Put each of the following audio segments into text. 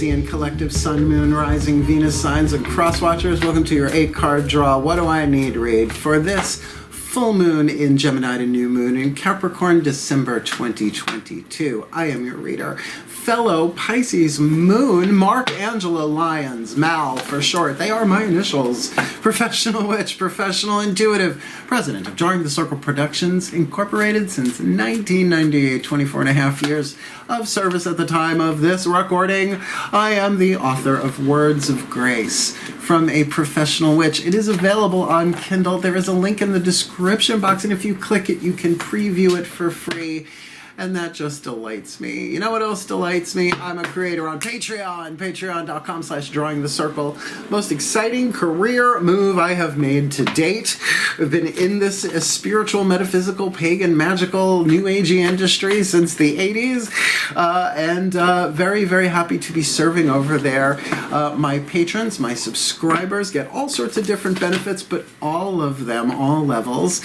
Piscean collective Sun, Moon, Rising, Venus signs and cross watchers. Welcome to your 8-card draw. What do I need read for this full moon in Gemini to new moon in Capricorn, December 2022? I am your reader. Fellow Pisces moon, Mark Angelo Lyons, Mal for short. They are my initials. Professional witch, professional intuitive, president of Drawing the Circle Productions, Incorporated since 1998, 24 and a half years of service at the time of this recording. I am the author of Words of Grace from a Professional Witch. It is available on Kindle. There is a link in the description box, and if you click it, you can preview it for free. And that just delights me. You know what else delights me? I'm a creator on Patreon, patreon.com/drawingthecircle. Most exciting career move I have made to date. I've been in this spiritual, metaphysical, pagan, magical, new agey industry since the 80s. And very, very happy to be serving over there. My patrons, my subscribers get all sorts of different benefits, but all of them, all levels,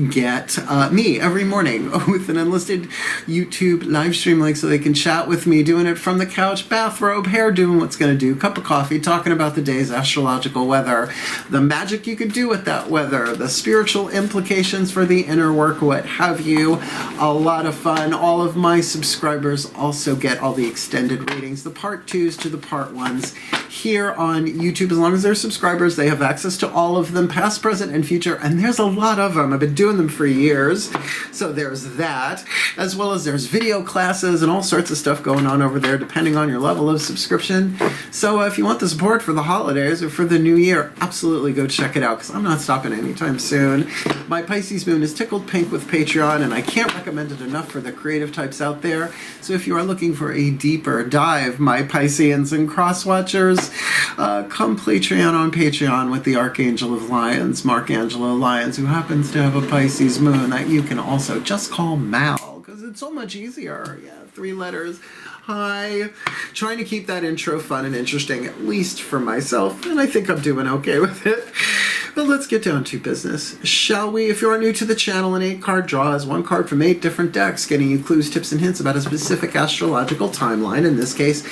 get me every morning with an enlisted YouTube live stream link so they can chat with me, doing it from the couch, bathrobe, hair, doing what's going to do, cup of coffee, talking about the day's astrological weather, the magic you could do with that weather, the spiritual implications for the inner work, what have you. A lot of fun. All of my subscribers also get all the extended readings, the part 2s to the part 1s here on YouTube. As long as they're subscribers, they have access to all of them, past, present, and future, and there's a lot of them. I've been doing them for years, so there's that, as well as there's video classes and all sorts of stuff going on over there depending on your level of subscription. So if you want the support for the holidays or for the new year, absolutely go check it out, because I'm not stopping anytime soon. My Pisces moon is tickled pink with Patreon, and I can't recommend it enough for the creative types out there. So if you are looking for a deeper dive, my Pisceans and cross watchers, come Patreon on Patreon with the Archangel of Lyons, Mark Angelo Lyons, who happens to have a Pisces moon that you can also just call Mal, because it's so much easier. Yeah, 3 letters. Hi. Trying to keep that intro fun and interesting, at least for myself, and I think I'm doing okay with it. But let's get down to business, shall we? If you are new to the channel, an 8-card draw is 1 card from 8 different decks, getting you clues, tips, and hints about a specific astrological timeline, in this case,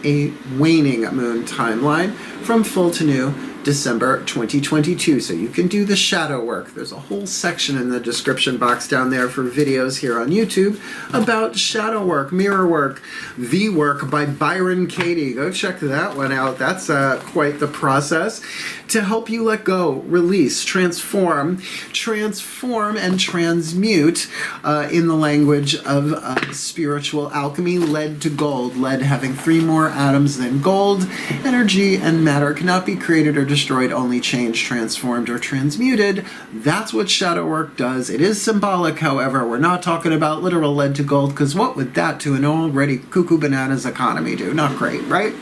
a waning moon timeline from full to new December 2022. So you can do the shadow work. There's a whole section in the description box down there for videos here on YouTube about shadow work, mirror work, the work by Byron Katie. Go check that one out. That's quite the process to help you let go, release, transform, and transmute in the language of spiritual alchemy, lead to gold. Lead having 3 more atoms than gold. Energy and matter cannot be created or destroyed, only changed, transformed, or transmuted. That's what shadow work does. It is symbolic, however. We're not talking about literal lead to gold, because what would that to an already cuckoo bananas economy do? Not great, right?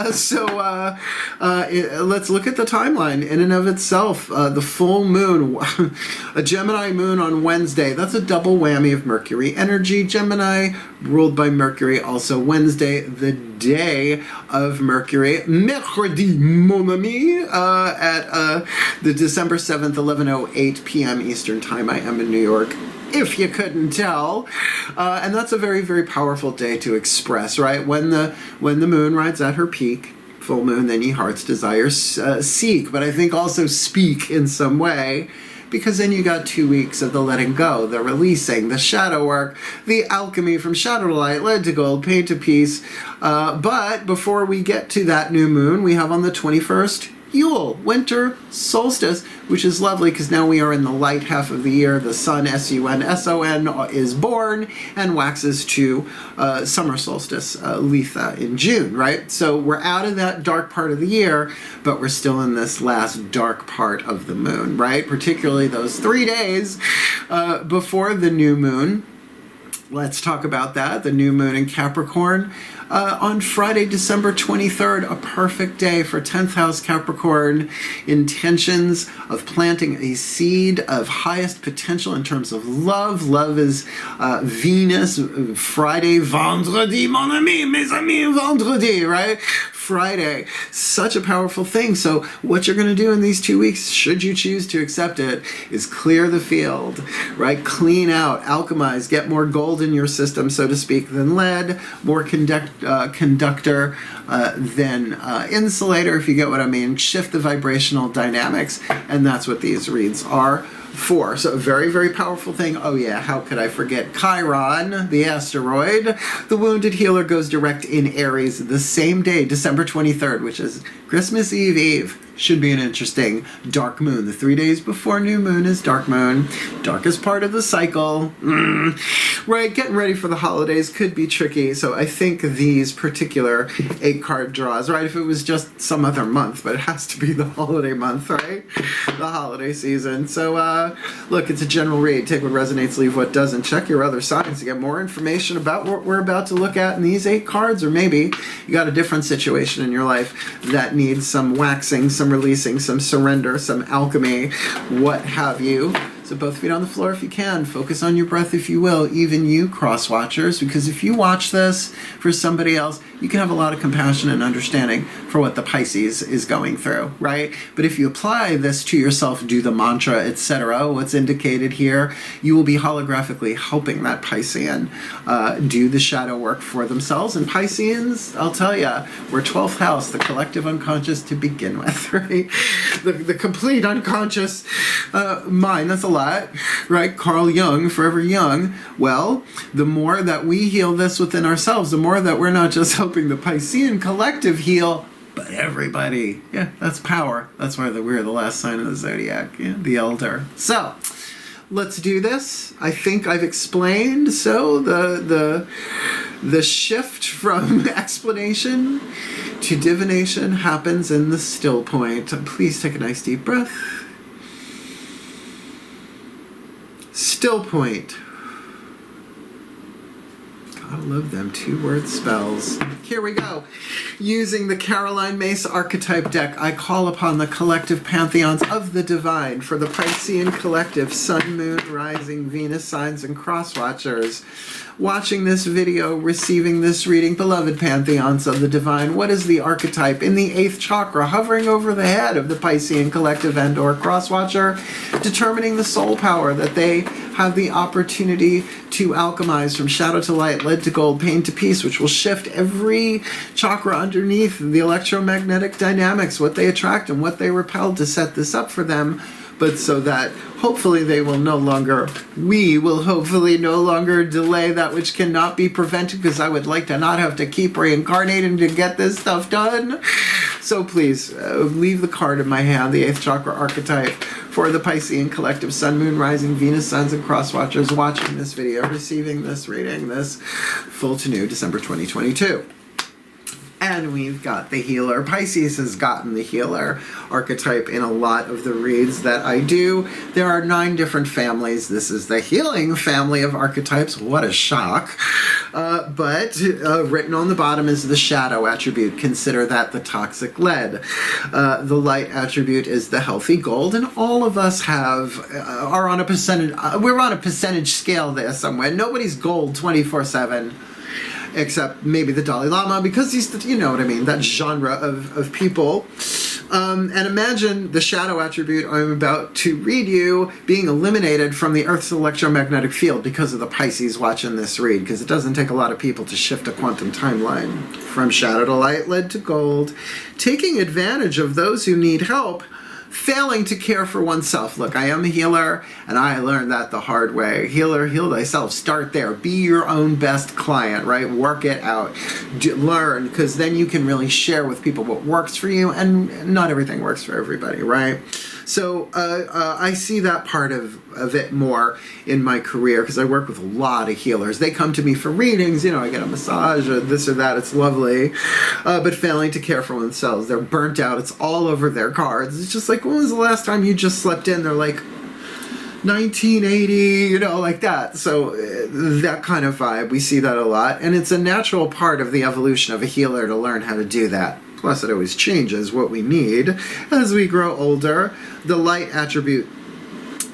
Let's look at the timeline in and of itself. The full moon, a Gemini moon on Wednesday. That's a double whammy of Mercury energy. Gemini ruled by Mercury. Also Wednesday, the day of Mercury. Mercredi, mon ami, at the December 7th, 11:08 p.m. Eastern Time. I am in New York, if you couldn't tell. And that's a very, very powerful day to express, right? When the moon rides at her peak, full moon, then ye heart's desires seek, but I think also speak in some way, because then you got 2 weeks of the letting go, the releasing, the shadow work, the alchemy from shadow to light, lead to gold, paint to peace. But before we get to that new moon, we have on the 21st, Yule, winter solstice, which is lovely because now we are in the light half of the year. The sun, S-U-N-S-O-N, is born and waxes to summer solstice, Letha, in June, right? So we're out of that dark part of the year, but we're still in this last dark part of the moon, right? Particularly those 3 days before the new moon. Let's talk about that, the new moon in Capricorn. On Friday, December 23rd, a perfect day for 10th house Capricorn intentions of planting a seed of highest potential in terms of love. Love is Venus, Friday, vendredi, mon ami, mes amis, vendredi, right? Friday. Such a powerful thing. So what you're going to do in these 2 weeks, should you choose to accept it, is clear the field, right? Clean out, alchemize, get more gold in your system, so to speak, than lead, more conductor than insulator, if you get what I mean. Shift the vibrational dynamics, and that's what these reads are for. So a very, very powerful thing. Oh yeah, how could I forget Chiron, the asteroid? The wounded healer goes direct in Aries the same day, December 23rd, which is Christmas Eve. Should be an interesting dark moon. The 3 days before new moon is dark moon. Darkest part of the cycle. Right, getting ready for the holidays could be tricky. So I think these particular 8-card draws, right, if it was just some other month, but it has to be the holiday month, right? The holiday season. So look, it's a general read. Take what resonates, leave what doesn't. Check your other signs to get more information about what we're about to look at in these 8 cards, or maybe you got a different situation in your life that needs some waxing, some releasing, some surrender, some alchemy, what have you. So both feet on the floor if you can. Focus on your breath if you will, even you cross watchers, because if you watch this for somebody else, you can have a lot of compassion and understanding for what the Pisces is going through, right? But if you apply this to yourself, do the mantra, etc., what's indicated here, you will be holographically helping that Piscean do the shadow work for themselves. And Pisceans, I'll tell you, we're 12th house, the collective unconscious to begin with, right? The complete unconscious mind, that's a lot, right? Carl Jung, forever young. Well, the more that we heal this within ourselves, the more that we're not just helping the Piscean collective heal, but everybody. Yeah, that's power. That's why we're the last sign of the zodiac, yeah, the elder. So let's do this. I think I've explained. So the shift from explanation to divination happens in the still point. Please take a nice deep breath. Still point. I love them 2-word spells. Here we go. Using the Caroline Mace archetype deck, I call upon the collective pantheons of the divine for the Piscean collective, Sun, Moon, Rising, Venus signs, and cross watchers. Watching this video, receiving this reading, beloved pantheons of the divine, what is the archetype in the 8th chakra hovering over the head of the Piscean collective and or cross watcher, determining the soul power that they have the opportunity to alchemize from shadow to light, lead to gold, pain to peace, which will shift every chakra underneath the electromagnetic dynamics, what they attract and what they repel, to set this up for them, but so that hopefully we will hopefully no longer delay that which cannot be prevented, because I would like to not have to keep reincarnating to get this stuff done. So please, leave the card in my hand, the 8th chakra archetype for the Piscean collective, Sun, Moon, Rising, Venus, Suns, and cross watchers watching this video, receiving this reading, this full to new December 2022. And we've got the healer. Pisces has gotten the healer archetype in a lot of the reads that I do. There are 9 different families. This is the healing family of archetypes. What a shock. But written on the bottom is the shadow attribute. Consider that the toxic lead. The light attribute is the healthy gold. And all of us are on a percentage, we're on a percentage scale there somewhere. Nobody's gold 24/7. Except maybe the Dalai Lama, because he's, you know what I mean, that genre of people. And imagine the shadow attribute I'm about to read you being eliminated from the Earth's electromagnetic field because of the Pisces watching this read, because it doesn't take a lot of people to shift a quantum timeline. From shadow to light, lead to gold, taking advantage of those who need help, failing to care for oneself. Look, I am a healer, and I learned that the hard way. Healer, heal thyself. Start there. Be your own best client, right? Work it out. Learn, because then you can really share with people what works for you, and not everything works for everybody, right? So I see that part of it more in my career, because I work with a lot of healers. They come to me for readings, I get a massage or this or that, it's lovely, but failing to care for themselves. They're burnt out, it's all over their cards. It's just like, when was the last time you just slept in? They're like, 1980, like that. So that kind of vibe, we see that a lot, and it's a natural part of the evolution of a healer to learn how to do that. Plus, it always changes what we need as we grow older. The light attribute,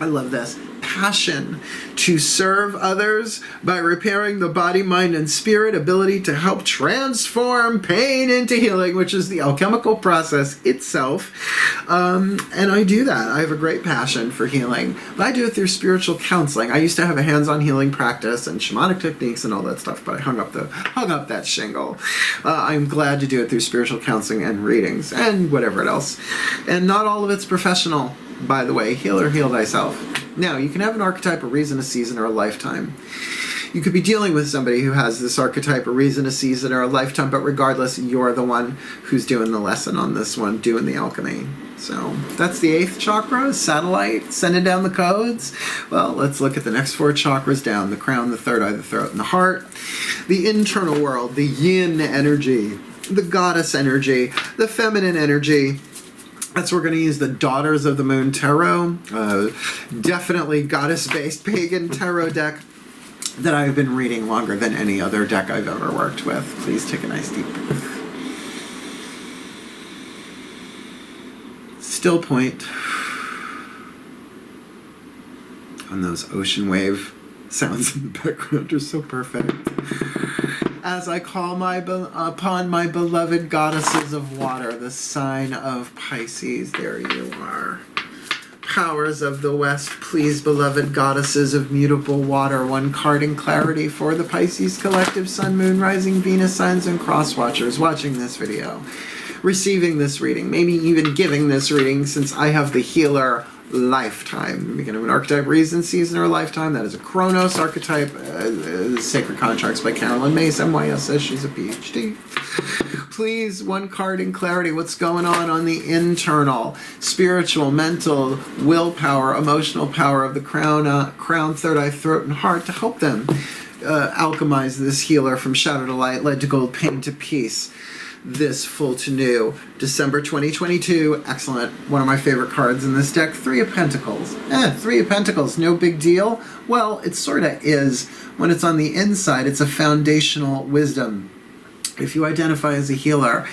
I love this, passion to serve others by repairing the body, mind, and spirit, ability to help transform pain into healing, which is the alchemical process itself. And I do that. I have a great passion for healing. But I do it through spiritual counseling. I used to have a hands-on healing practice and shamanic techniques and all that stuff, but I hung up that shingle. I'm glad to do it through spiritual counseling and readings and whatever else. And not all of it's professional, by the way. Heal or heal thyself. Now, you can have an archetype, a reason, a season, or a lifetime. You could be dealing with somebody who has this archetype, a reason, a season, or a lifetime, but regardless, you're the one who's doing the lesson on this one, doing the alchemy. So that's the 8th chakra, satellite, sending down the codes. Well, let's look at the next 4 chakras down: the crown, the third eye, the throat, and the heart. The internal world, the yin energy, the goddess energy, the feminine energy. That's we're going to use the Daughters of the Moon Tarot. Definitely goddess-based pagan tarot deck that I've been reading longer than any other deck I've ever worked with. Please take a nice deep breath. Still point. And those ocean wave sounds in the background are so perfect. As I call upon my beloved goddesses of water, the sign of Pisces. There you are. Powers of the West, please, beloved goddesses of mutable water. 1 card in clarity for the Pisces collective, Sun, Moon, Rising, Venus signs, and cross watchers watching this video, receiving this reading, maybe even giving this reading, since I have the healer lifetime. We can have an archetype, reason, season, or lifetime. That is a Chronos archetype. Sacred Contracts by Carolyn Mace, MYS says she's a PhD. Please, 1 card in clarity. What's going on the internal, spiritual, mental, willpower, emotional power of the crown, third eye, throat, and heart to help them alchemize this healer from shadow to light, lead to gold, pain to peace. This full to new, December 2022. Excellent. One of my favorite cards in this deck, 3 of Pentacles. 3 of Pentacles, no big deal. Well, it sort of is. When it's on the inside, it's a foundational wisdom. If you identify as a healer,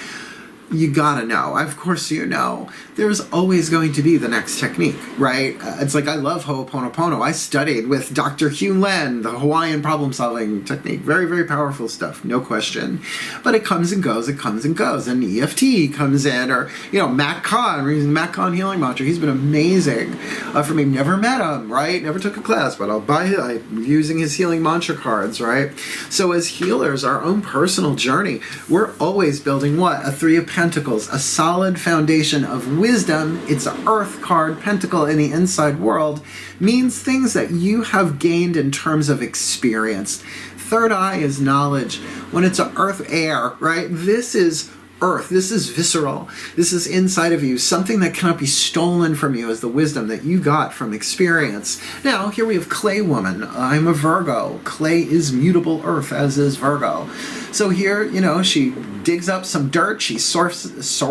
you gotta know. Of course you know. There's always going to be the next technique, right? It's like, I love Ho'oponopono. I studied with Dr. Hugh Len, the Hawaiian problem-solving technique. Very, very powerful stuff, no question. But it comes and goes, it comes and goes. And EFT comes in, or, Matt Kahn, we're using Matt Kahn Healing Mantra. He's been amazing for me. Never met him, right? Never took a class, but I'm using his healing mantra cards, right? So as healers, our own personal journey, we're always building what? A 3 of Pentacles, a solid foundation of wisdom. It's an earth card. Pentacle in the inside world means things that you have gained in terms of experience. Third eye is knowledge. When it's an earth air, right? This is earth. This is visceral. This is inside of you. Something that cannot be stolen from you is the wisdom that you got from experience. Now, here we have Clay Woman. I'm a Virgo. Clay is mutable earth, as is Virgo. So here, she digs up some dirt. She sifts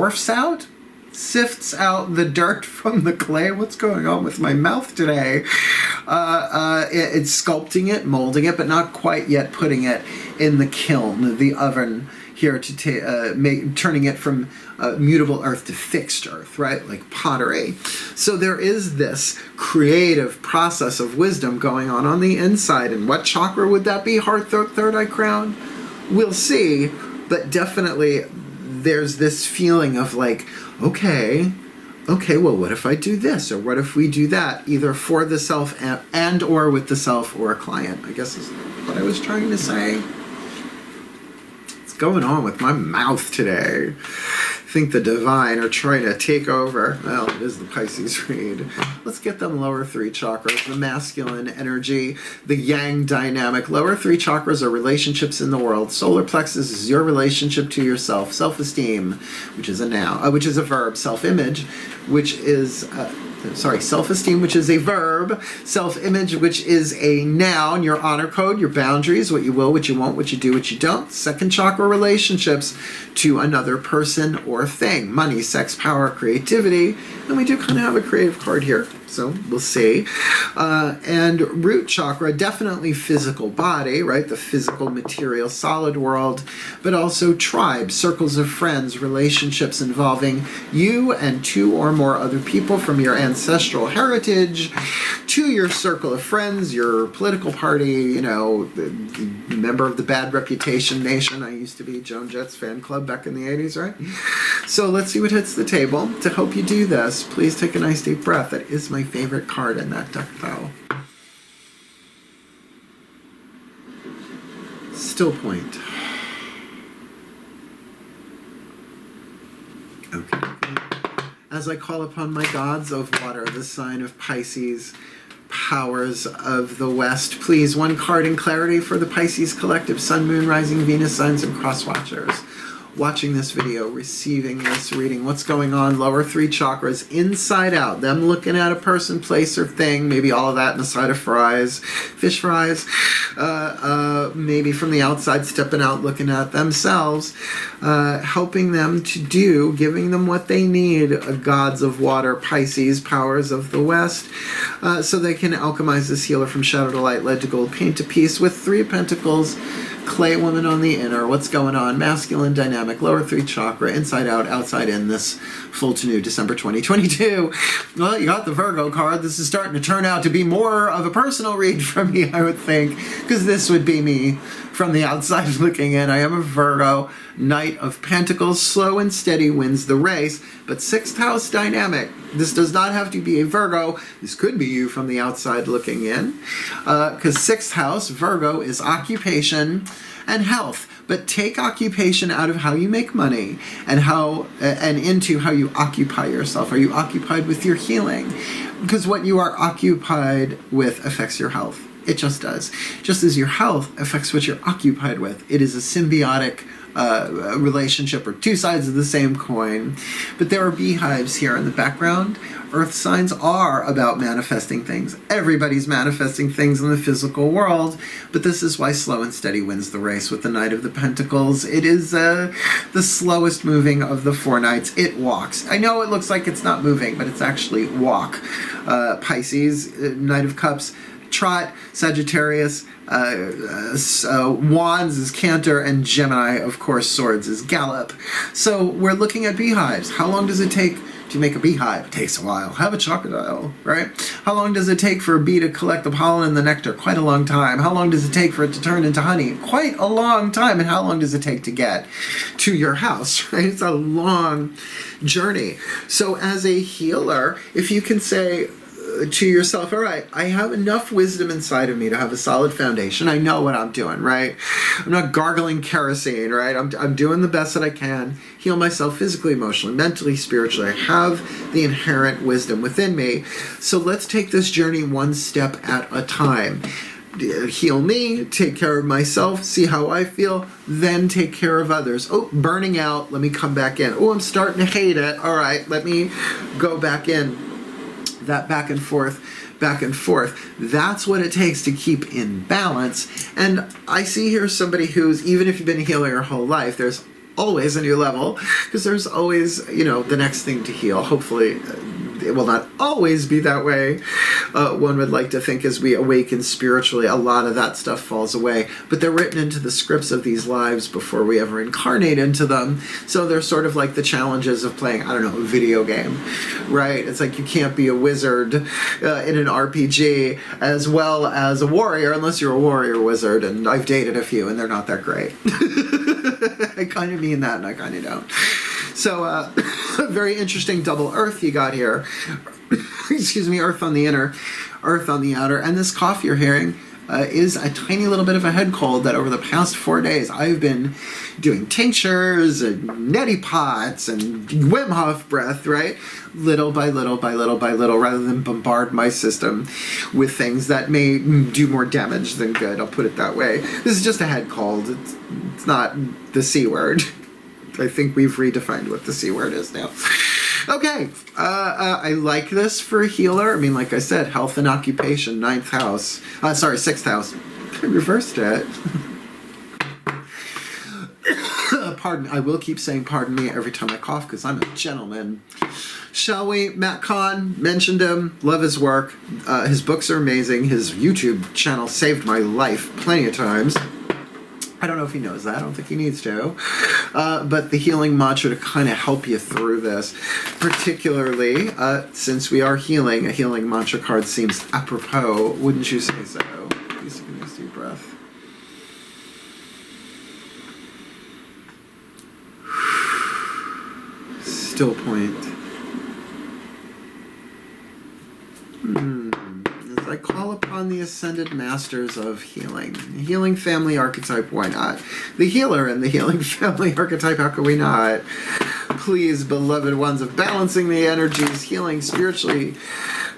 out the dirt from the clay. What's going on with my mouth today? It's sculpting it, molding it, but not quite yet putting it in the kiln, the oven here, to turning it from mutable earth to fixed earth, right? Like pottery. So there is this creative process of wisdom going on the inside. And what chakra would that be? Heart, throat, third eye, crown? We'll see. But definitely there's this feeling of like, okay, well, what if I do this? Or what if we do that? Either for the self and or with the self or a client, I guess is what I was trying to say. What's going on with my mouth today? I think the divine are trying to take over. Well, it is the Pisces read. Let's get them lower 3 chakras, the masculine energy, the yang dynamic. Lower 3 chakras are relationships in the world. Solar plexus is your relationship to yourself. Self-esteem, which is a noun, which is a verb. Self-image, which is self-esteem, which is a verb. Self-image, which is a noun. Your honor code, your boundaries, what you will, what you won't, what you do, what you don't. Second chakra, relationships to another person or thing. Money, sex, power, creativity. And we do kind of have a creative card here. so we'll see. And root chakra, definitely physical body, right? The physical, material, solid world, but also tribe, circles of friends, relationships involving you and 2 or more other people from your ancestral heritage to your circle of friends, your political party, you know, the member of the Bad Reputation Nation. I used to be Joan Jett's fan club back in the 80s, right? So let's see what hits the table. To help you do this, please take a nice deep breath. That is my favorite card in that deck, though. Still point. Okay. As I call upon my gods of water, the sign of Pisces, powers of the West, please, one card in clarity for the Pisces collective, Sun, Moon, Rising, Venus, signs, and cross watchers. Watching this video, receiving this reading, what's going on, lower 3 chakras, inside out, them looking at a person, place, or thing, maybe all of that in a side of fries, fish fries, maybe from the outside, stepping out, looking at themselves, helping them to do, giving them what they need, gods of water, Pisces, powers of the West, so they can alchemize this healer from shadow to light, lead to gold, paint to peace, with 3 of Pentacles, clay woman on the inner, what's going on, masculine dynamic, lower 3 chakra, inside out, outside in, this full to new December 2022. Well, you got the Virgo card. This is starting to turn out to be more of a personal read from me, I would think, because this would be me from the outside looking in. I am a Virgo, Knight of Pentacles, slow and steady wins the race, but 6th house dynamic. This does not have to be a Virgo. This could be you from the outside looking in, because 6th house, Virgo, is occupation and health. But take occupation out of how you make money and into how you occupy yourself. Are you occupied with your healing? Because what you are occupied with affects your health. It just does. Just as your health affects what you're occupied with. It is a symbiotic relationship, or 2 sides of the same coin. But there are beehives here in the background. Earth signs are about manifesting things. Everybody's manifesting things in the physical world, but this is why slow and steady wins the race with the Knight of the Pentacles. It is the slowest moving of the 4 knights. It walks. I know it looks like it's not moving, but it's actually walk. Pisces, Knight of Cups, trot, Sagittarius, Wands is canter, and Gemini, of course, swords is gallop. So we're looking at beehives. How long does it take to make a beehive? It takes a while. Have a crocodile, right? How long does it take for a bee to collect the pollen and the nectar? Quite a long time. How long does it take for it to turn into honey? Quite a long time. And how long does it take to get to your house, right? It's a long journey. So as a healer, if you can say to yourself, all right, I have enough wisdom inside of me to have a solid foundation. I know what I'm doing, right? I'm not gargling kerosene, right? I'm doing the best that I can. Heal myself physically, emotionally, mentally, spiritually. I have the inherent wisdom within me. So let's take this journey one step at a time. Heal me, take care of myself, see how I feel, then take care of others. Oh, burning out, let me come back in. Oh, I'm starting to hate it. All right, let me go back in. That back and forth, that's what it takes to keep in balance. And I see here somebody who's, even if you've been a healer your whole life, there's always a new level, because there's always, you know, the next thing to heal. Hopefully it will not always be that way. One would like to think as we awaken spiritually, a lot of that stuff falls away. But they're written into the scripts of these lives before we ever incarnate into them. So they're sort of like the challenges of playing, I don't know, a video game, right? It's like you can't be a wizard in an RPG as well as a warrior unless you're a warrior wizard. And I've dated a few and they're not that great. I kind of mean that and I kind of don't. So very interesting double earth you got here. Excuse me, earth on the inner, earth on the outer. And this cough you're hearing is a tiny little bit of a head cold that over the past 4 days I've been doing tinctures and neti pots and Wim Hof breath, right? Little by little by little by little, rather than bombard my system with things that may do more damage than good. I'll put it that way. This is just a head cold. It's not the C word. I think we've redefined what the C word is now. Okay, I like this for a healer. I mean, like I said, health and occupation, 9th house. Sorry, 6th house. I reversed it. pardon. I will keep saying pardon me every time I cough because I'm a gentleman. Shall we? Matt Kahn, mentioned him, love his work. His books are amazing. His YouTube channel saved my life plenty of times. I don't know if he knows that. I don't think he needs to. But the healing mantra to kind of help you through this, particularly since we are healing, a healing mantra card seems apropos. Wouldn't you say so? Please take a nice deep breath. Still point. As I call upon the ascended masters of healing. Healing family archetype, why not? The healer and the healing family archetype, how can we not? Please, beloved ones of balancing the energies, healing spiritually,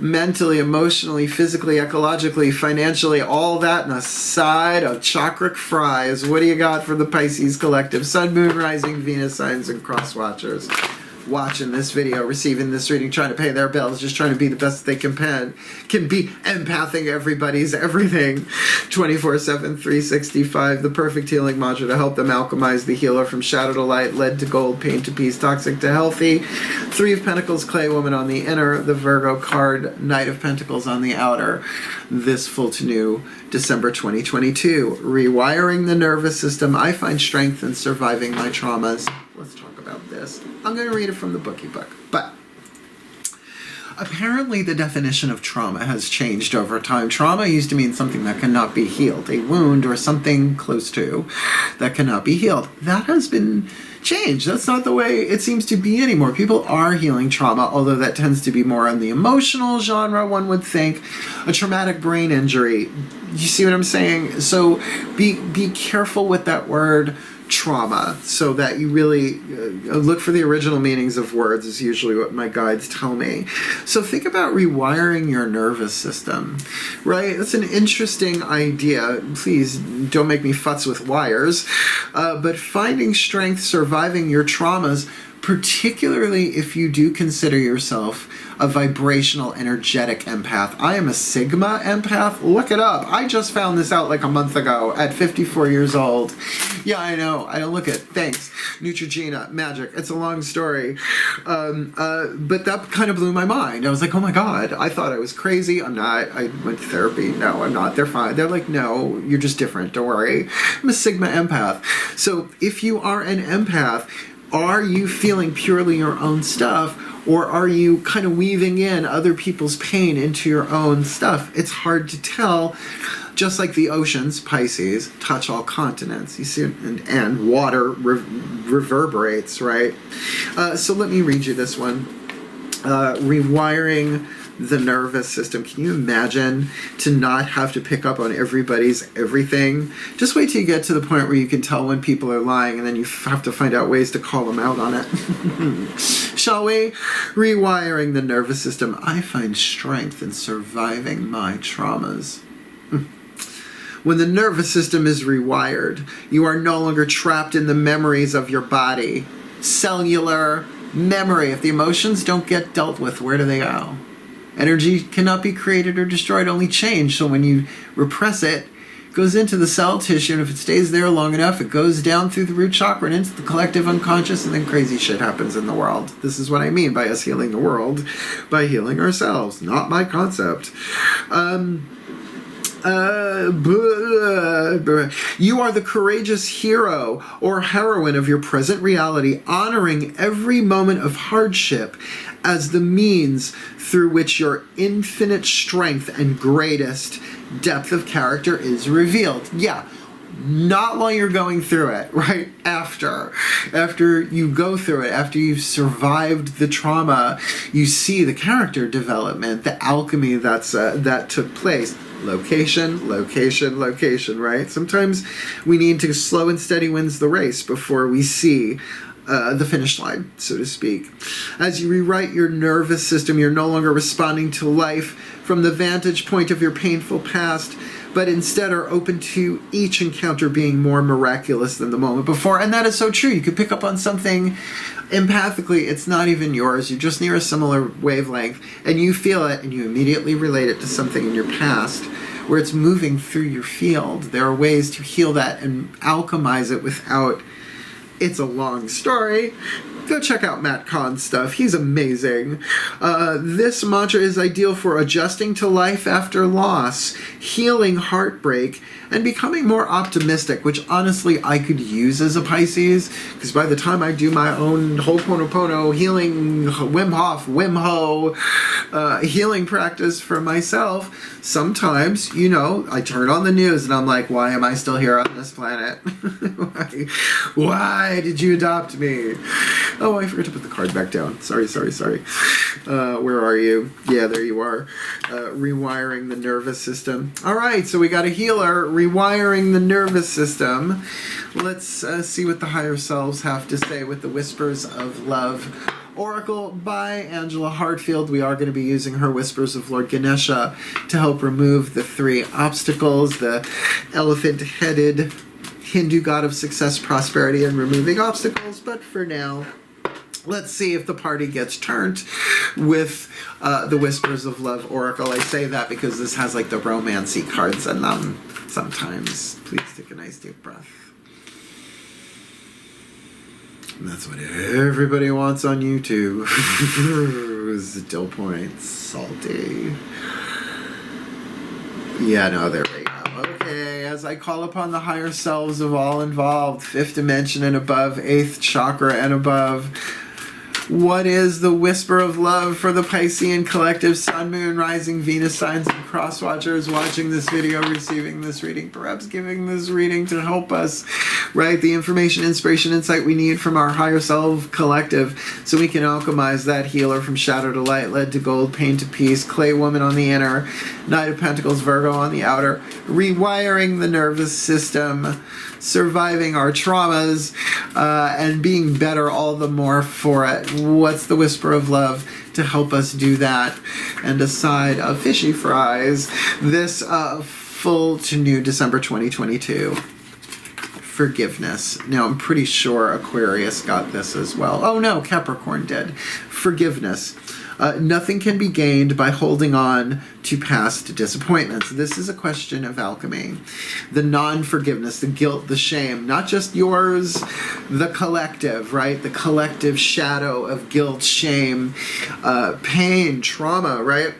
mentally, emotionally, physically, ecologically, financially, all that and a side of chakra fries. What do you got for the Pisces collective? Sun, Moon, Rising, Venus signs, and cross watchers. Watching this video, receiving this reading, trying to pay their bills, just trying to be the best they can be empathing everybody's everything 24/7, 365, the perfect healing mantra to help them alchemize the healer from shadow to light, lead to gold, pain to peace, toxic to healthy. Three of Pentacles, clay woman on the inner, the Virgo card, Knight of Pentacles on the outer. This full to new December 2022. Rewiring the nervous system. I find strength in surviving my traumas. Let's talk about this. I'm going to read it from the bookie book. But apparently the definition of trauma has changed over time. Trauma used to mean something that cannot be healed. A wound or something close to that cannot be healed. That has been changed. That's not the way it seems to be anymore. People are healing trauma, although that tends to be more on the emotional genre, one would think. A traumatic brain injury. You see what I'm saying? So be careful with that word trauma, so that you really look for the original meanings of words is usually what my guides tell me. So think about rewiring your nervous system, right? That's an interesting idea. Please don't make me futz with wires, but finding strength, surviving your traumas, particularly if you do consider yourself a vibrational, energetic empath. I am a Sigma empath. Look it up. I just found this out like a month ago at 54 years old. Yeah, I know. I don't look it. Thanks. Neutrogena. Magic. It's a long story. But that kind of blew my mind. I was like, oh my God, I thought I was crazy. I'm not. I went to therapy. No, I'm not. They're fine. They're like, no, you're just different. Don't worry. I'm a Sigma empath. So if you are an empath, are you feeling purely your own stuff, or are you kind of weaving in other people's pain into your own stuff? It's hard to tell. Just like the oceans, Pisces, touch all continents. You see, and water reverberates, right? So let me read you this one. Rewiring the nervous system. Can you imagine to not have to pick up on everybody's everything? Just wait till you get to the point where you can tell when people are lying, and then you have to find out ways to call them out on it. Shall we? Rewiring the nervous system. I find strength in surviving my traumas. When the nervous system is rewired, you are no longer trapped in the memories of your body. Cellular memory. If the emotions don't get dealt with, where do they go? Energy cannot be created or destroyed, only changed. So when you repress it, it goes into the cell tissue, and if it stays there long enough, it goes down through the root chakra and into the collective unconscious, and then crazy shit happens in the world. This is what I mean by us healing the world, by healing ourselves. Not my concept. You are the courageous hero or heroine of your present reality, honoring every moment of hardship as the means through which your infinite strength and greatest depth of character is revealed. Yeah, not while you're going through it, right? After you go through it, after you've survived the trauma, you see the character development, the alchemy that took place. Location, location, location, right? Sometimes we need to slow and steady wins the race before we see the finish line, so to speak. As you rewrite your nervous system, you're no longer responding to life from the vantage point of your painful past, but instead are open to each encounter being more miraculous than the moment before. And that is so true. You could pick up on something empathically. It's not even yours. You're just near a similar wavelength, and you feel it, and you immediately relate it to something in your past where it's moving through your field. There are ways to heal that and alchemize it without It's a long story. Go check out Matt Kahn's stuff. He's amazing. This mantra is ideal for adjusting to life after loss, healing heartbreak, and becoming more optimistic, which honestly I could use as a Pisces, because by the time I do my own Ho'oponopono healing, Wim Hof, Wim Ho healing practice for myself, sometimes, you know, I turn on the news and I'm like, why am I still here on this planet? Why did you adopt me? Oh, I forgot to put the card back down. Sorry. Where are you? Yeah, there you are. Rewiring the nervous system. All right, so we got a healer rewiring the nervous system. Let's see what the higher selves have to say with the Whispers of Love Oracle by Angela Hartfield. We are going to be using her Whispers of Lord Ganesha to help remove the 3 obstacles, the elephant-headed Hindu god of success, prosperity, and removing obstacles. But for now, let's see if the party gets turned with the Whispers of Love Oracle. I say that because this has like the romancy cards in them sometimes. Please take a nice deep breath. And that's what everybody wants on YouTube. Still points. Salty. Yeah, no, there we go. Okay, as I call upon the higher selves of all involved, 5th dimension and above, 8th chakra and above, what is the whisper of love for the Piscean collective, Sun, Moon, Rising, Venus signs, and cross watchers watching this video, receiving this reading, perhaps giving this reading to help us, right? The information, inspiration, insight we need from our higher self collective so we can alchemize that healer from shadow to light, lead to gold, pain to peace, clay woman on the inner, Knight of Pentacles, Virgo on the outer, rewiring the nervous system, surviving our traumas, and being better all the more for it. What's the whisper of love to help us do that? And a side of fishy fries. This full to new December 2022. Forgiveness. Now, I'm pretty sure Aquarius got this as well. Oh no, Capricorn did. Forgiveness. Nothing can be gained by holding on to past disappointments. This is a question of alchemy. The non-forgiveness, the guilt, the shame, not just yours, the collective, right? The collective shadow of guilt, shame, pain, trauma, right?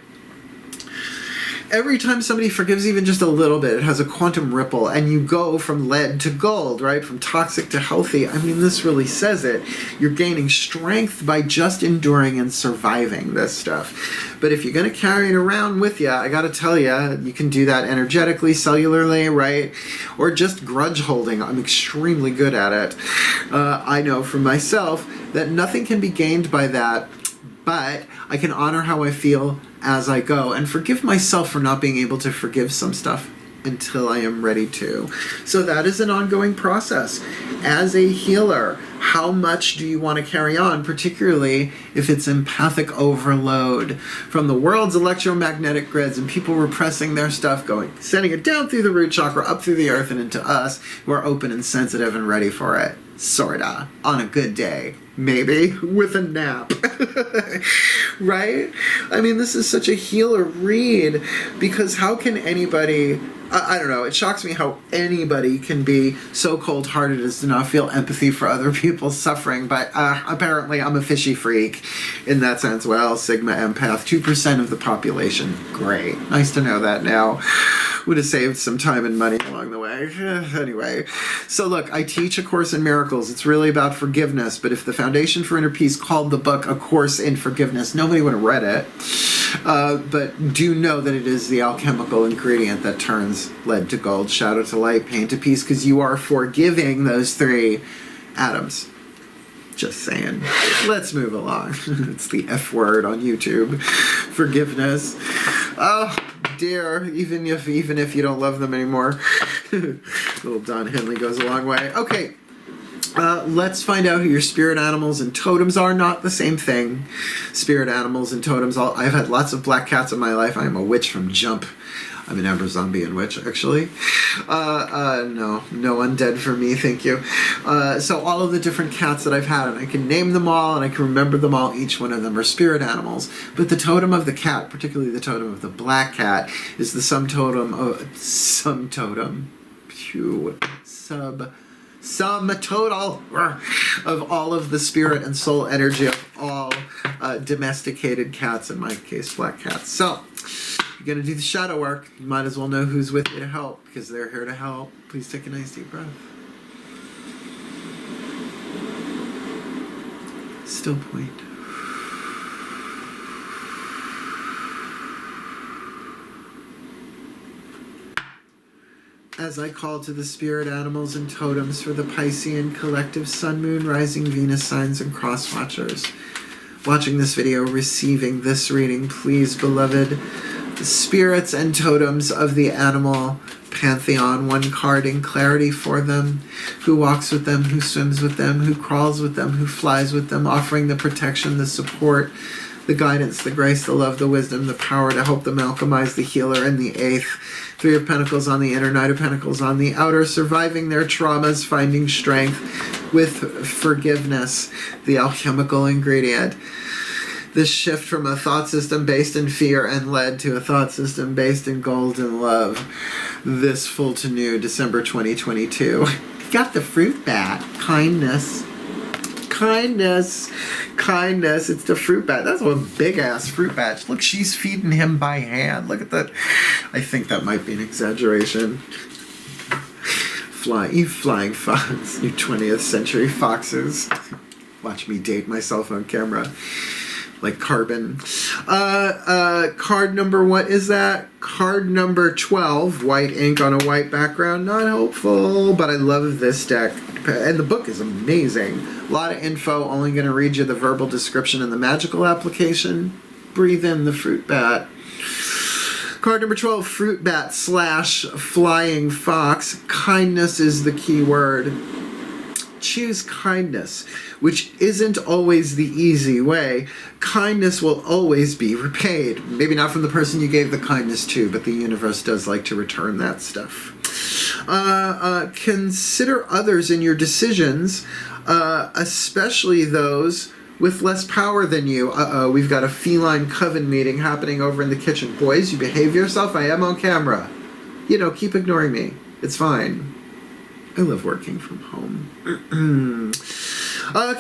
Every time somebody forgives even just a little bit, it has a quantum ripple, and you go from lead to gold, right? From toxic to healthy. I mean, this really says it. You're gaining strength by just enduring and surviving this stuff. But if you're going to carry it around with you, I got to tell you, you can do that energetically, cellularly, right? Or just grudge holding. I'm extremely good at it. I know for myself that nothing can be gained by that, but I can honor how I feel as I go and forgive myself for not being able to forgive some stuff until I am ready to. So that is an ongoing process. As a healer, how much do you want to carry on, particularly if it's empathic overload from the world's electromagnetic grids and people repressing their stuff, sending it down through the root chakra, up through the earth, and into us who are open and sensitive and ready for it. Sorta. On a good day. Maybe. With a nap. Right? I mean, this is such a healer read, because how can anybody... I don't know, it shocks me how anybody can be so cold-hearted as to not feel empathy for other people's suffering, but apparently I'm a fishy freak in that sense. Well, Sigma empath, 2% of the population. Great. Nice to know that now. Would have saved some time and money along the way. Anyway, so look, I teach A Course in Miracles. It's really about forgiveness, but if the Foundation for Inner Peace called the book A Course in Forgiveness, nobody would have read it. But do know that it is the alchemical ingredient that turns lead to gold, shadow to light, pain to peace, because you are forgiving those 3 atoms. Just saying. Let's move along. It's the F word on YouTube. Forgiveness. Oh dear, even if you don't love them anymore. Little Don Henley goes a long way. Okay. Let's find out who your spirit animals and totems are. Not the same thing. Spirit animals and totems. I've had lots of black cats in my life. I am a witch from jump. I'm an Amber Zombie and witch, actually. No undead for me, thank you. So all of the different cats that I've had, and I can name them all, and I can remember them all. Each one of them are spirit animals. But the totem of the cat, particularly the totem of the black cat, is the sum totem. sum total of all of the spirit and soul energy of all domesticated cats, in my case, black cats. So, you're going to do the shadow work. You might as well know who's with you to help, because they're here to help. Please take a nice deep breath. Still point. As I call to the spirit animals and totems for the Piscean collective sun, moon, rising Venus signs and cross watchers watching this video, receiving this reading, please, beloved spirits and totems of the animal pantheon, one card in clarity for them, who walks with them, who swims with them, who crawls with them, who flies with them, offering the protection, the support, the guidance, the grace, the love, the wisdom, the power to help them alchemize, the healer, and the eighth. Three of Pentacles on the inner, Knight of Pentacles on the outer, surviving their traumas, finding strength with forgiveness, the alchemical ingredient. This shift from a thought system based in fear and led to a thought system based in gold and love. This full to new December 2022. Got the fruit bat. Kindness. Kindness. Kindness. It's the fruit bat. That's one big ass fruit bat. Look, she's feeding him by hand. Look at that. I think that might be an exaggeration. You flying fox. You 20th century foxes. Watch me date myself on camera. Like carbon. Card number, what is that? Card number 12, white ink on a white background. Not helpful, but I love this deck. And the book is amazing. A lot of info, only going to read you the verbal description and the magical application. Breathe in the fruit bat. Card number 12, fruit bat / flying fox. Kindness is the key word. Choose kindness, which isn't always the easy way. Kindness will always be repaid. Maybe not from the person you gave the kindness to, but the universe does like to return that stuff. Consider others in your decisions, especially those with less power than you. We've got a feline coven meeting happening over in the kitchen. Boys, you behave yourself. I am on camera. You know, keep ignoring me. It's fine. I love working from home.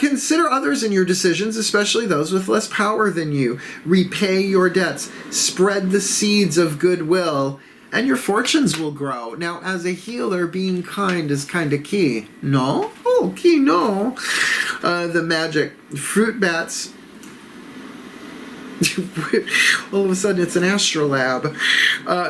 Consider others in your decisions, especially those with less power than you. Repay your debts. Spread the seeds of goodwill, and your fortunes will grow. Now, as a healer, being kind is kind of key. No? Oh, key, no. The magic. Fruit bats. All of a sudden it's an astrolabe.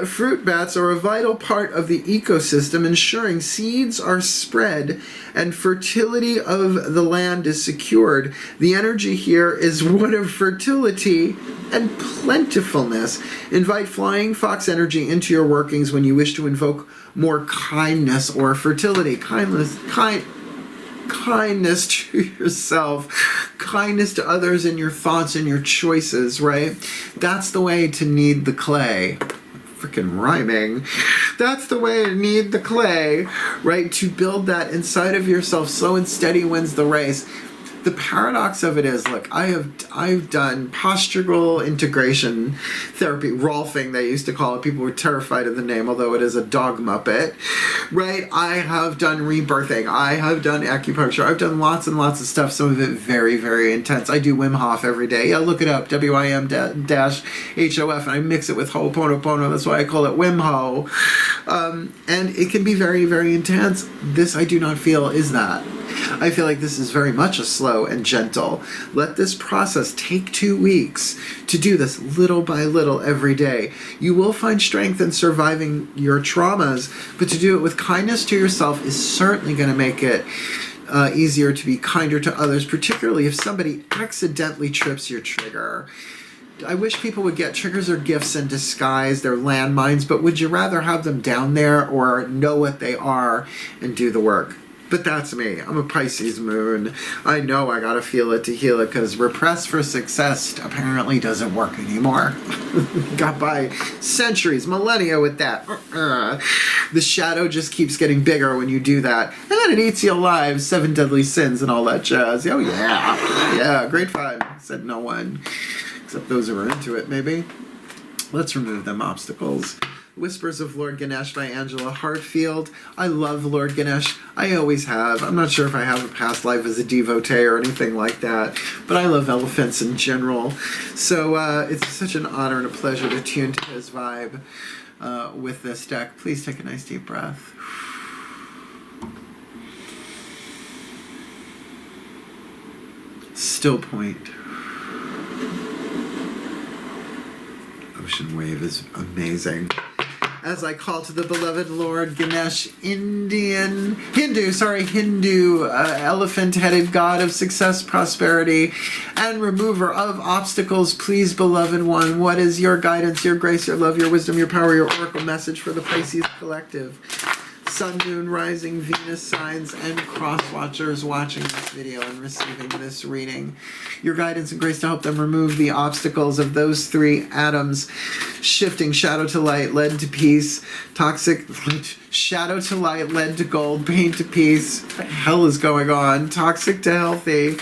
Fruit bats are a vital part of the ecosystem, ensuring seeds are spread and fertility of the land is secured. The energy here is one of fertility and plentifulness. Invite flying fox energy into your workings when you wish to invoke more kindness or fertility. Kindness to yourself, kindness to others in your thoughts and your choices, right? That's the way to knead the clay. Freaking rhyming. That's the way to knead the clay, right? To build that inside of yourself. Slow and steady wins the race. The paradox of it is, look, I've done postural integration therapy, Rolfing they used to call it. People were terrified of the name, although it is a dog muppet, right? I have done rebirthing. I have done acupuncture. I've done lots and lots of stuff, some of it very, very intense. I do Wim Hof every day. Yeah, look it up, WIM-HOF, and I mix it with Ho'oponopono. That's why I call it Wim Ho. And it can be very, very intense. This I do not feel is that. I feel like this is very much a slow and gentle. Let this process take 2 weeks to do this little by little every day. You will find strength in surviving your traumas, but to do it with kindness to yourself is certainly going to make it easier to be kinder to others, particularly if somebody accidentally trips your trigger. I wish people would get triggers or gifts in disguise. They're landmines, but would you rather have them down there or know what they are and do the work? But that's me. I'm a Pisces moon. I know I gotta feel it to heal it, because repress for success apparently doesn't work anymore. Got by centuries, millennia with that. The shadow just keeps getting bigger when you do that. And then it eats you alive, 7 deadly sins and all that jazz. Oh yeah. Yeah, great fun. Said no one. Except those who are into it, maybe. Let's remove them obstacles. Whispers of Lord Ganesh by Angelo. I love Lord Ganesh. I always have. I'm not sure if I have a past life as a devotee or anything like that, but I love elephants in general. So it's such an honor and a pleasure to tune to his vibe with this deck. Please take a nice deep breath. Still point. Ocean wave is amazing. As I call to the beloved Lord Ganesh, Hindu elephant-headed god of success, prosperity, and remover of obstacles, please, beloved one, what is your guidance, your grace, your love, your wisdom, your power, your oracle message for the Pisces collective? Sun, Moon, Rising, Venus signs, and cross-watchers watching this video and receiving this reading. Your guidance and grace to help them remove the obstacles of those three atoms, shifting shadow to light, lead to peace, toxic, shadow to light, lead to gold, pain to peace. What the hell is going on? Toxic to healthy.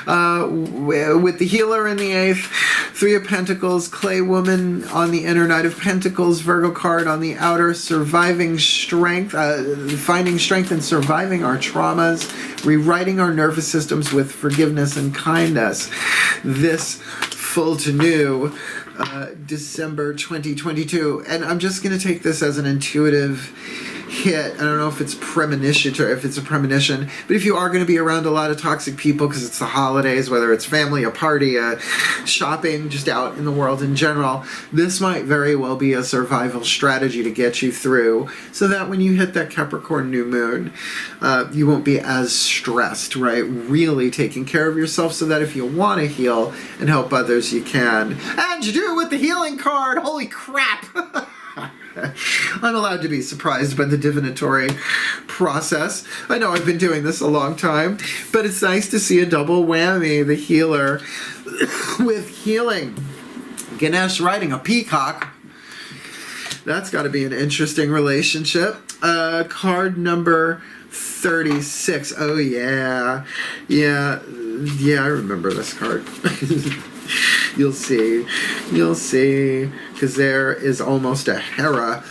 With the healer in the 8th, Three of Pentacles, Clay Woman on the inner, Knight of Pentacles, Virgo card on the outer, surviving strength, finding strength in surviving our traumas, rewriting our nervous systems with forgiveness and kindness. This full to new December 2022. And I'm just going to take this as an intuitive hit. I don't know if it's premonition or if it's a premonition, but if you are going to be around a lot of toxic people because it's the holidays, whether it's family, a party, shopping, just out in the world in general, this might very well be a survival strategy to get you through so that when you hit that Capricorn new moon, you won't be as stressed, right? Really taking care of yourself so that if you want to heal and help others, you can. And you do it with the healing card! Holy crap! I'm allowed to be surprised by the divinatory process. I know I've been doing this a long time, but it's nice to see a double whammy, the healer with healing. Ganesh riding a peacock. That's got to be an interesting relationship. Card number 36. Oh, yeah. Yeah, I remember this card. You'll see, because there is almost a Hera,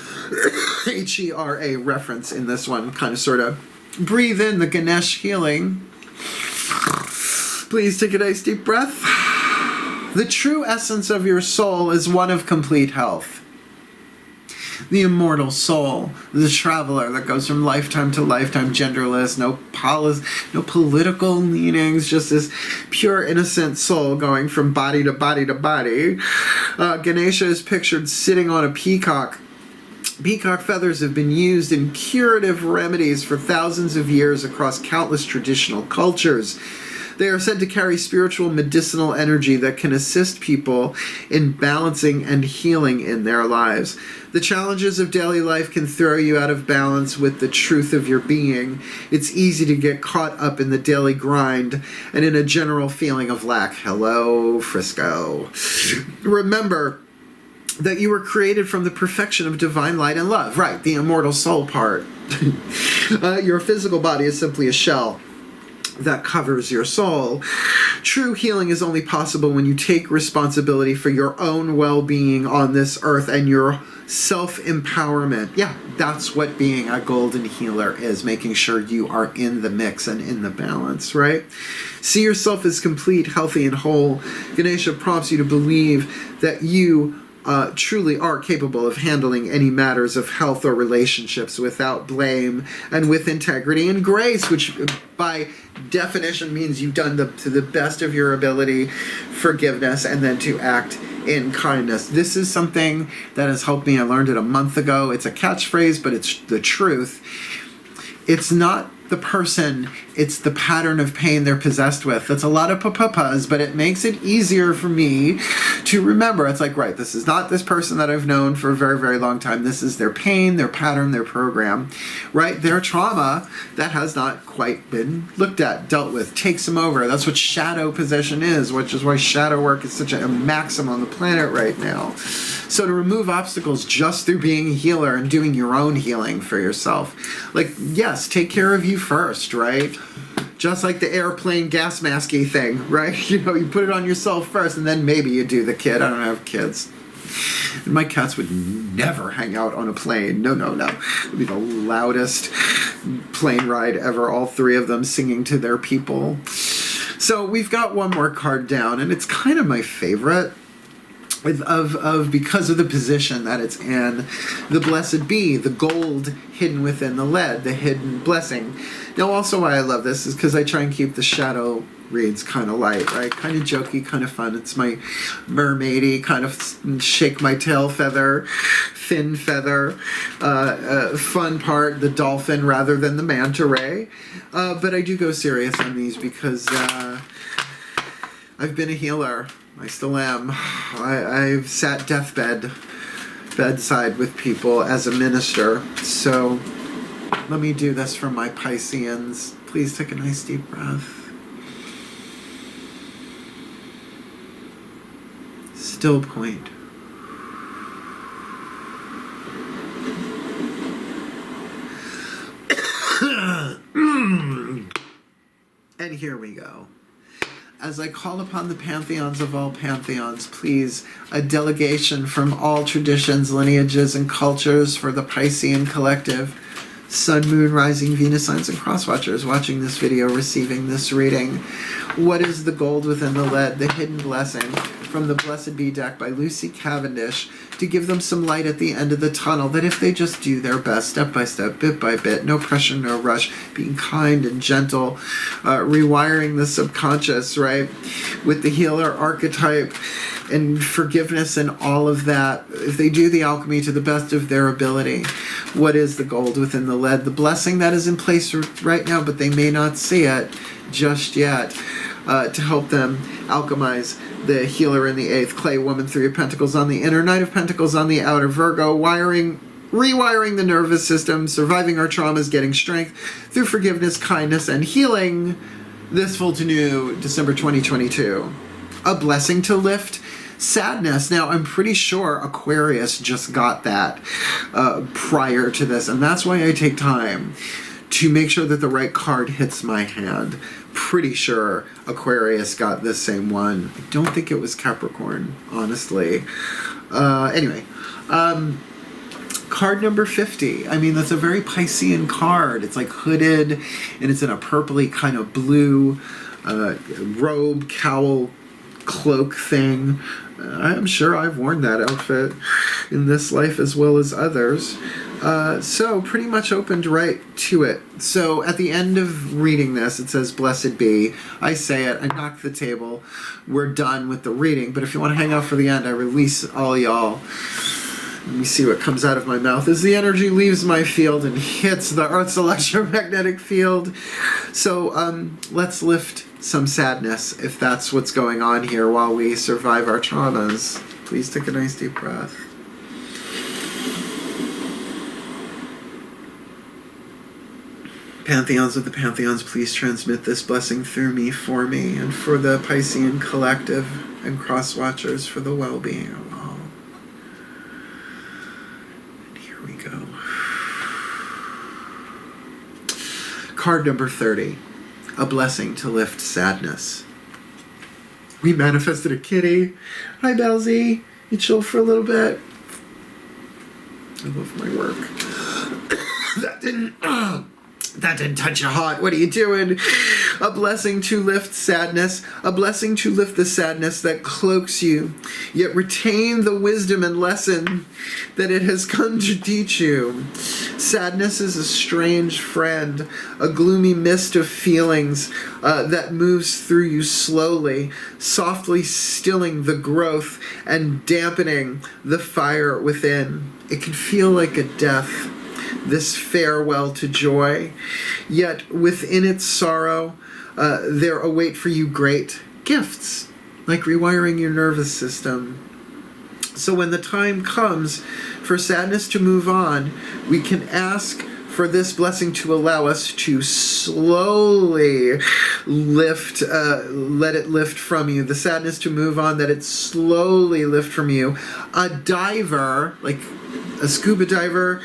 H-E-R-A reference in this one, kind of sort of breathe in the Ganesh healing. Please take a nice deep breath. The true essence of your soul is one of complete health. The immortal soul, the traveler that goes from lifetime to lifetime, genderless, no political leanings, just this pure innocent soul going from body to body to body. Ganesha is pictured sitting on a peacock. Peacock feathers have been used in curative remedies for thousands of years across countless traditional cultures. They are said to carry spiritual medicinal energy that can assist people in balancing and healing in their lives. The challenges of daily life can throw you out of balance with the truth of your being. It's easy to get caught up in the daily grind and in a general feeling of lack. Hello, Frisco. Remember that you were created from the perfection of divine light and love. Right, the immortal soul part. Your physical body is simply a shell that covers your soul. True healing is only possible when you take responsibility for your own well-being on this earth and your self-empowerment. Yeah, that's what being a golden healer is, making sure you are in the mix and in the balance, right? See yourself as complete, healthy, and whole. Ganesha prompts you to believe that you truly are capable of handling any matters of health or relationships without blame and with integrity and grace, which by definition means you've done to the best of your ability, forgiveness, and then to act in kindness. This is something that has helped me. I learned it a month ago. It's a catchphrase, but it's the truth. It's not the person, it's the pattern of pain they're possessed with. That's a lot of pa-pa-pas, but it makes it easier for me to remember. It's like, right, this is not this person that I've known for a very, very long time. This is their pain, their pattern, their program, right? Their trauma that has not quite been looked at, dealt with, takes them over. That's what shadow possession is, which is why shadow work is such a maxim on the planet right now. So to remove obstacles just through being a healer and doing your own healing for yourself. Like, yes, take care of you first, right? Just like the airplane gas masky thing, right? You know, you put it on yourself first and then maybe you do the kid. I don't have kids. And my cats would never hang out on a plane. No, no, no. It would be the loudest plane ride ever, all three of them singing to their people. So we've got one more card down, and it's kind of my favorite. Because of the position that it's in, the blessed be, the gold hidden within the lead, the hidden blessing. Now also why I love this is because I try and keep the shadow reads kind of light, right? Kind of jokey, kind of fun. It's my mermaidy kind of shake my tail feather, fin feather, fun part, the dolphin rather than the manta ray. But I do go serious on these because I've been a healer. I still am. I've sat bedside with people as a minister. So let me do this for my Pisceans. Please take a nice deep breath. Still point. And here we go. As I call upon the pantheons of all pantheons, please, a delegation from all traditions, lineages, and cultures for the Piscean collective, Sun, Moon, Rising, Venus signs, and cross watchers watching this video, receiving this reading. What is the gold within the lead, the hidden blessing, from the Blessed Be deck by Lucy Cavendish, to give them some light at the end of the tunnel, that if they just do their best, step by step, bit by bit, no pressure, no rush, being kind and gentle, rewiring the subconscious, right, with the healer archetype, and forgiveness and all of that, if they do the alchemy to the best of their ability, what is the gold within the lead? The blessing that is in place right now, but they may not see it just yet, to help them alchemize the healer in the 8th, clay woman, 3 of Pentacles on the inner, Knight of Pentacles on the outer, Virgo, rewiring the nervous system, surviving our traumas, getting strength through forgiveness, kindness, and healing this full to new December 2022. A blessing to lift sadness. Now, I'm pretty sure Aquarius just got that prior to this, and that's why I take time to make sure that the right card hits my hand. Pretty sure Aquarius got this same one. I don't think it was Capricorn, honestly. Anyway, card number 50. I mean, that's a very Piscean card. It's like hooded, and it's in a purpley kind of blue robe, cowl, cloak thing. I'm sure I've worn that outfit in this life as well as others. So pretty much opened right to it. So at the end of reading this, it says, blessed be. I say it, I knock the table. We're done with the reading. But if you want to hang out for the end, I release all y'all. Let me see what comes out of my mouth as the energy leaves my field and hits the Earth's electromagnetic field. So let's lift some sadness, if that's what's going on here while we survive our traumas. Please take a nice deep breath. Pantheons of the pantheons, please transmit this blessing through me, for me, and for the Piscean collective and cross watchers for the well-being of all. And here we go. Card number 30. A blessing to lift sadness. We manifested a kitty. Hi, Belzy. You chill for a little bit. I love my work. That didn't touch your heart. What are you doing? A blessing to lift sadness. A blessing to lift the sadness that cloaks you, yet retain the wisdom and lesson that it has come to teach you. Sadness is a strange friend, a gloomy mist of feelings that moves through you slowly, softly stilling the growth and dampening the fire within. It can feel like a death, this farewell to joy, yet within its sorrow there await for you great gifts, like rewiring your nervous system. So when the time comes for sadness to move on, we can ask for this blessing to allow us to slowly lift, let it lift from you. The sadness to move on, that it slowly lift from you. A diver, like a scuba diver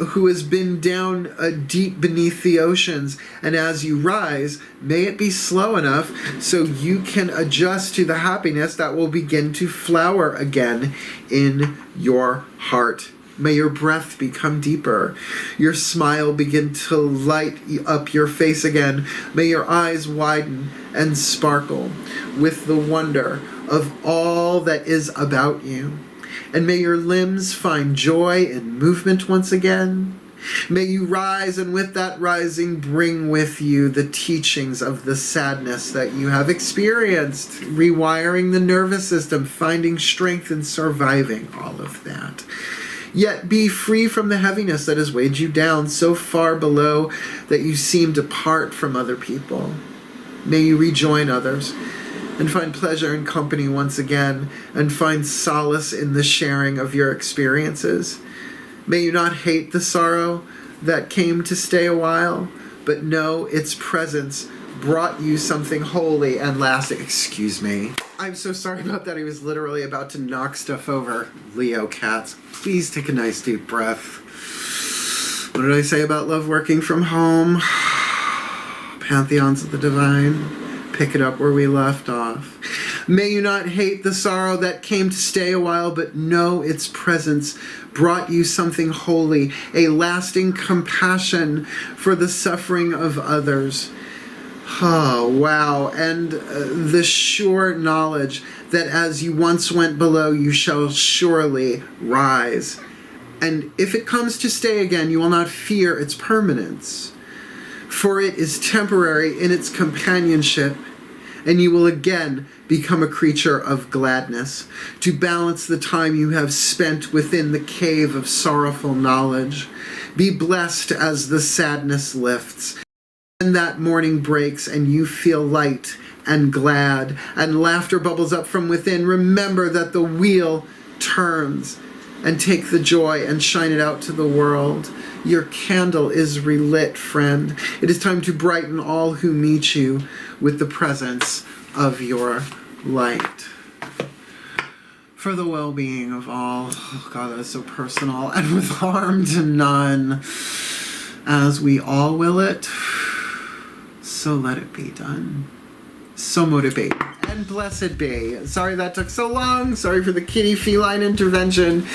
who has been down deep beneath the oceans. And as you rise, may it be slow enough so you can adjust to the happiness that will begin to flower again in your heart. May your breath become deeper, your smile begin to light up your face again. May your eyes widen and sparkle with the wonder of all that is about you. And may your limbs find joy and movement once again. May you rise, and with that rising bring with you the teachings of the sadness that you have experienced, rewiring the nervous system, finding strength in surviving all of that. Yet be free from the heaviness that has weighed you down so far below that you seemed apart from other people. May you rejoin others and find pleasure in company once again, and find solace in the sharing of your experiences. May you not hate the sorrow that came to stay a while, but know its presence brought you something holy and lasting. Excuse me. I'm so sorry about that. He was literally about to knock stuff over. Leo cats, please take a nice deep breath. What did I say about love working from home? Pantheons of the divine. Pick it up where we left off. May you not hate the sorrow that came to stay a while, but know its presence brought you something holy, a lasting compassion for the suffering of others. Oh, wow. And the sure knowledge that as you once went below, you shall surely rise. And if it comes to stay again, you will not fear its permanence, for it is temporary in its companionship, and you will again become a creature of gladness, to balance the time you have spent within the cave of sorrowful knowledge. Be blessed as the sadness lifts, and that morning breaks, and you feel light and glad, and laughter bubbles up from within. Remember that the wheel turns, and take the joy and shine it out to the world. Your candle is relit, friend. It is time to brighten all who meet you with the presence of your light. For the well-being of all. Oh God, that is so personal. And with harm to none. As we all will it, so let it be done. So motivate and blessed be. Sorry that took so long. Sorry for the kitty feline intervention,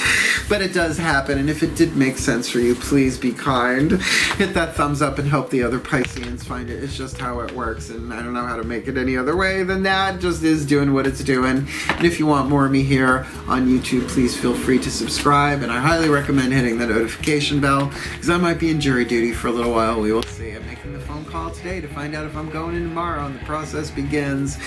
but it does happen. And if it did make sense for you, please be kind. Hit that thumbs up and help the other Pisceans find it. It's just how it works, and I don't know how to make it any other way than that. It just is doing what it's doing. And if you want more of me here on YouTube, please feel free to subscribe. And I highly recommend hitting the notification bell, because I might be in jury duty for a little while. We will see. I'm making the phone call today to find out if I'm going in tomorrow, and the process begins.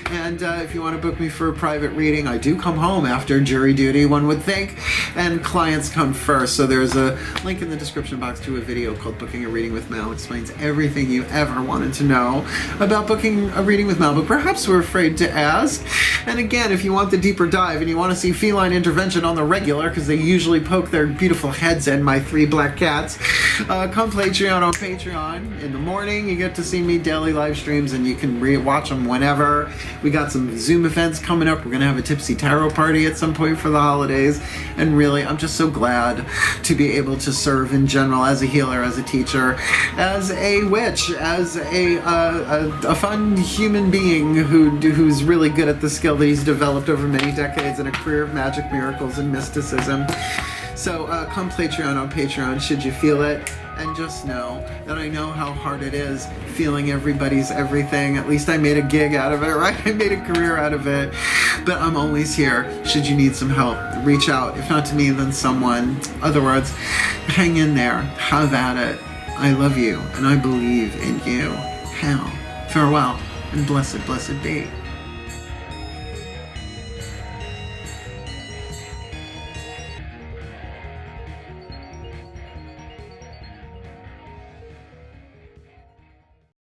And if you want to book me for a private reading, I do come home after jury duty, one would think, and clients come first. So there's a link in the description box to a video called Booking a Reading with Mel. It explains everything you ever wanted to know about booking a reading with Mel, but perhaps we're afraid to ask. And again, if you want the deeper dive and you want to see feline intervention on the regular, because they usually poke their beautiful heads in, my 3 black cats, come Patreon on Patreon. In the morning, you get to see me daily live streams, and you can watch them whenever. We got some Zoom events coming up. We're going to have a Tipsy Tarot party at some point for the holidays. And really, I'm just so glad to be able to serve in general as a healer, as a teacher, as a witch, as a fun human being who's really good at the skill that he's developed over many decades in a career of magic, miracles, and mysticism. So come Patreon on Patreon should you feel it. And just know that I know how hard it is feeling everybody's everything. At least I made a gig out of it, right? I made a career out of it. But I'm always here should you need some help. Reach out. If not to me, then someone. Other words, hang in there. Have at it. I love you, and I believe in you. Hail. Farewell, and blessed, blessed be.